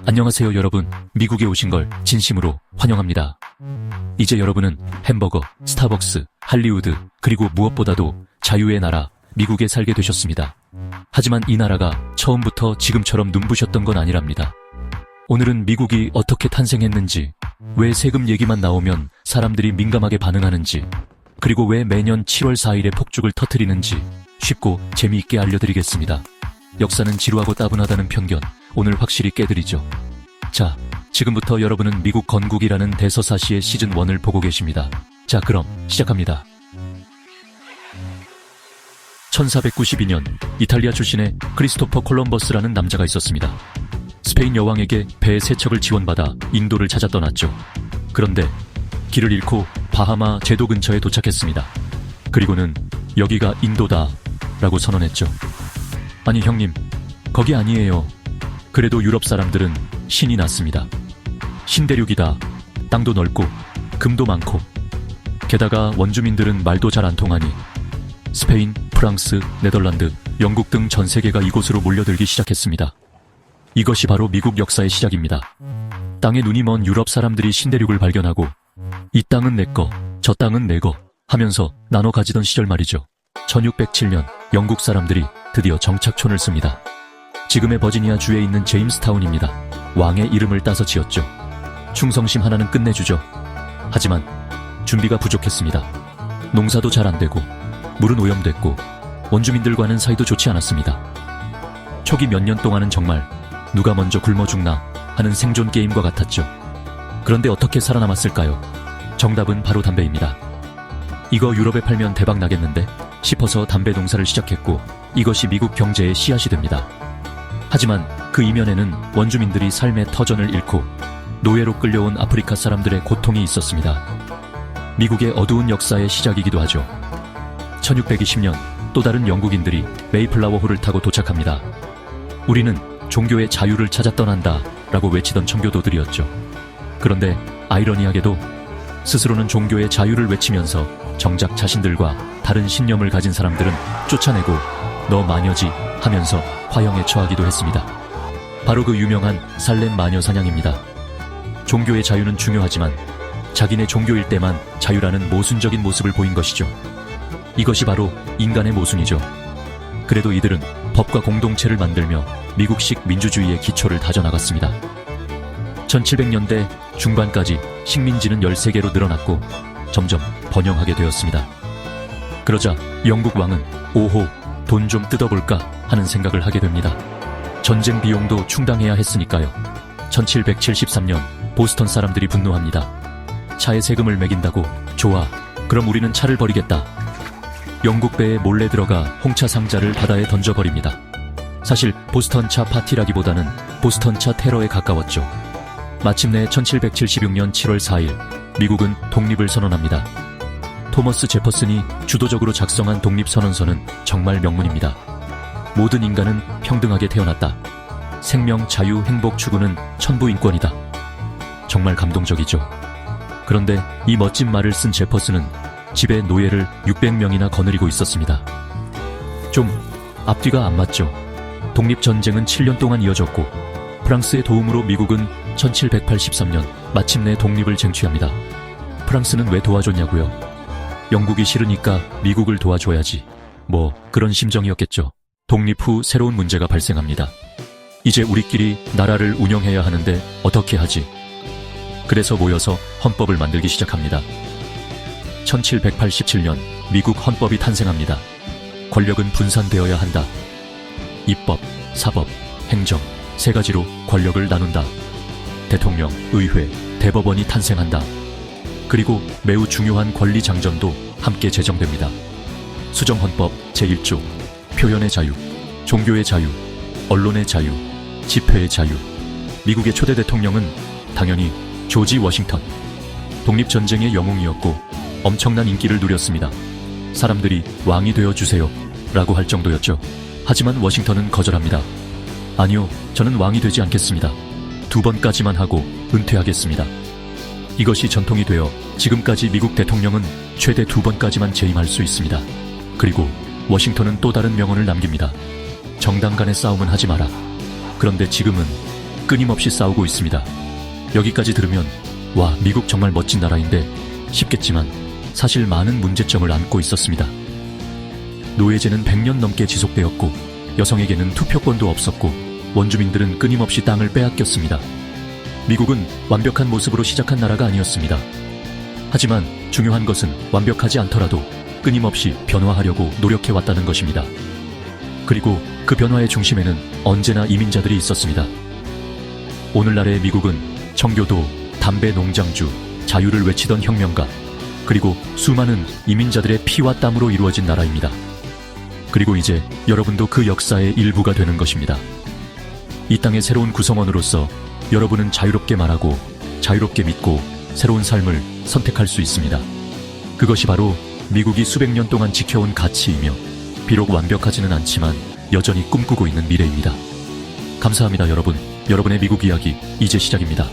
안녕하세요 여러분. 미국에 오신 걸 진심으로 환영합니다. 이제 여러분은 햄버거, 스타벅스, 할리우드, 그리고 무엇보다도 자유의 나라 미국에 살게 되셨습니다. 하지만 이 나라가 처음부터 지금처럼 눈부셨던 건 아니랍니다. 오늘은 미국이 어떻게 탄생했는지, 왜 세금 얘기만 나오면 사람들이 민감하게 반응하는지, 그리고 왜 매년 7월 4일에 폭죽을 터뜨리는지 쉽고 재미있게 알려드리겠습니다. 역사는 지루하고 따분하다는 편견, 오늘 확실히 깨드리죠. 자, 지금부터 여러분은 미국 건국이라는 대서사시의 시즌1을 보고 계십니다. 자, 그럼 시작합니다. 1492년 이탈리아 출신의 크리스토퍼 콜럼버스라는 남자가 있었습니다. 스페인 여왕에게 배 3척을 지원받아 인도를 찾아 떠났죠. 그런데 길을 잃고 바하마 제도 근처에 도착했습니다. 그리고는 여기가 인도다 라고 선언했죠. 아니 형님, 거기 아니에요. 그래도 유럽 사람들은 신이 났습니다. 신대륙이다. 땅도 넓고 금도 많고, 게다가 원주민들은 말도 잘 안 통하니 스페인, 프랑스, 네덜란드, 영국 등 전 세계가 이곳으로 몰려들기 시작했습니다. 이것이 바로 미국 역사의 시작입니다. 땅에 눈이 먼 유럽 사람들이 신대륙을 발견하고 이 땅은 내꺼, 저 땅은 내거 하면서 나눠 가지던 시절 말이죠. 1607년 영국 사람들이 드디어 정착촌을 씁니다. 지금의 버지니아 주에 있는 제임스타운입니다. 왕의 이름을 따서 지었죠. 충성심 하나는 끝내주죠. 하지만 준비가 부족했습니다. 농사도 잘 안되고 물은 오염됐고 원주민들과는 사이도 좋지 않았습니다. 초기 몇 년 동안은 정말 누가 먼저 굶어 죽나 하는 생존 게임과 같았죠. 그런데 어떻게 살아남았을까요? 정답은 바로 담배입니다. 이거 유럽에 팔면 대박 나겠는데 싶어서 담배 농사를 시작했고, 이것이 미국 경제의 씨앗이 됩니다. 하지만 그 이면에는 원주민들이 삶의 터전을 잃고 노예로 끌려온 아프리카 사람들의 고통이 있었습니다. 미국의 어두운 역사의 시작이기도 하죠. 1620년 또 다른 영국인들이 메이플라워호를 타고 도착합니다. 우리는 종교의 자유를 찾아 떠난다 라고 외치던 청교도들이었죠. 그런데 아이러니하게도 스스로는 종교의 자유를 외치면서 정작 자신들과 다른 신념을 가진 사람들은 쫓아내고 너 마녀지 하면서 화형에 처하기도 했습니다. 바로 그 유명한 살렘 마녀 사냥입니다. 종교의 자유는 중요하지만 자기네 종교일 때만 자유라는 모순적인 모습을 보인 것이죠. 이것이 바로 인간의 모순이죠. 그래도 이들은 법과 공동체를 만들며 미국식 민주주의의 기초를 다져나갔습니다. 1700년대 중반까지 식민지는 13개로 늘어났고 점점 번영하게 되었습니다. 그러자 영국 왕은 오호, 돈 좀 뜯어볼까 하는 생각을 하게 됩니다. 전쟁 비용도 충당해야 했으니까요. 1773년 보스턴 사람들이 분노합니다. 차에 세금을 매긴다고? 좋아, 그럼 우리는 차를 버리겠다. 영국 배에 몰래 들어가 홍차 상자를 바다에 던져버립니다. 사실 보스턴 차 파티라기보다는 보스턴 차 테러에 가까웠죠. 마침내 1776년 7월 4일 미국은 독립을 선언합니다. 토머스 제퍼슨이 주도적으로 작성한 독립선언서는 정말 명문입니다. 모든 인간은 평등하게 태어났다. 생명, 자유, 행복 추구는 천부인권이다. 정말 감동적이죠. 그런데 이 멋진 말을 쓴 제퍼슨은 집에 노예를 600명이나 거느리고 있었습니다. 좀 앞뒤가 안 맞죠. 독립전쟁은 7년 동안 이어졌고 프랑스의 도움으로 미국은 1783년 마침내 독립을 쟁취합니다. 프랑스는 왜 도와줬냐고요? 영국이 싫으니까 미국을 도와줘야지. 뭐 그런 심정이었겠죠. 독립 후 새로운 문제가 발생합니다. 이제 우리끼리 나라를 운영해야 하는데 어떻게 하지? 그래서 모여서 헌법을 만들기 시작합니다. 1787년 미국 헌법이 탄생합니다. 권력은 분산되어야 한다. 입법, 사법, 행정 3가지로 권력을 나눈다. 대통령, 의회, 대법원이 탄생한다. 그리고 매우 중요한 권리 장전도 함께 제정됩니다. 수정헌법 제1조, 표현의 자유, 종교의 자유, 언론의 자유, 집회의 자유. 미국의 초대 대통령은 당연히 조지 워싱턴. 독립전쟁의 영웅이었고 엄청난 인기를 누렸습니다. 사람들이 왕이 되어주세요 라고 할 정도였죠. 하지만 워싱턴은 거절합니다. 아니요, 저는 왕이 되지 않겠습니다. 2번까지만 하고 은퇴하겠습니다. 이것이 전통이 되어 지금까지 미국 대통령은 최대 2번까지만 재임할 수 있습니다. 그리고 워싱턴은 또 다른 명언을 남깁니다. 정당 간의 싸움은 하지 마라. 그런데 지금은 끊임없이 싸우고 있습니다. 여기까지 들으면 와, 미국 정말 멋진 나라인데 싶겠지만 사실 많은 문제점을 안고 있었습니다. 노예제는 100년 넘게 지속되었고 여성에게는 투표권도 없었고 원주민들은 끊임없이 땅을 빼앗겼습니다. 미국은 완벽한 모습으로 시작한 나라가 아니었습니다. 하지만 중요한 것은 완벽하지 않더라도 끊임없이 변화하려고 노력해왔다는 것입니다. 그리고 그 변화의 중심에는 언제나 이민자들이 있었습니다. 오늘날의 미국은 청교도, 담배 농장주, 자유를 외치던 혁명가, 그리고 수많은 이민자들의 피와 땀으로 이루어진 나라입니다. 그리고 이제 여러분도 그 역사의 일부가 되는 것입니다. 이 땅의 새로운 구성원으로서 여러분은 자유롭게 말하고 자유롭게 믿고 새로운 삶을 선택할 수 있습니다. 그것이 바로 미국이 수백 년 동안 지켜온 가치이며 비록 완벽하지는 않지만 여전히 꿈꾸고 있는 미래입니다. 감사합니다, 여러분. 여러분의 미국 이야기 이제 시작입니다.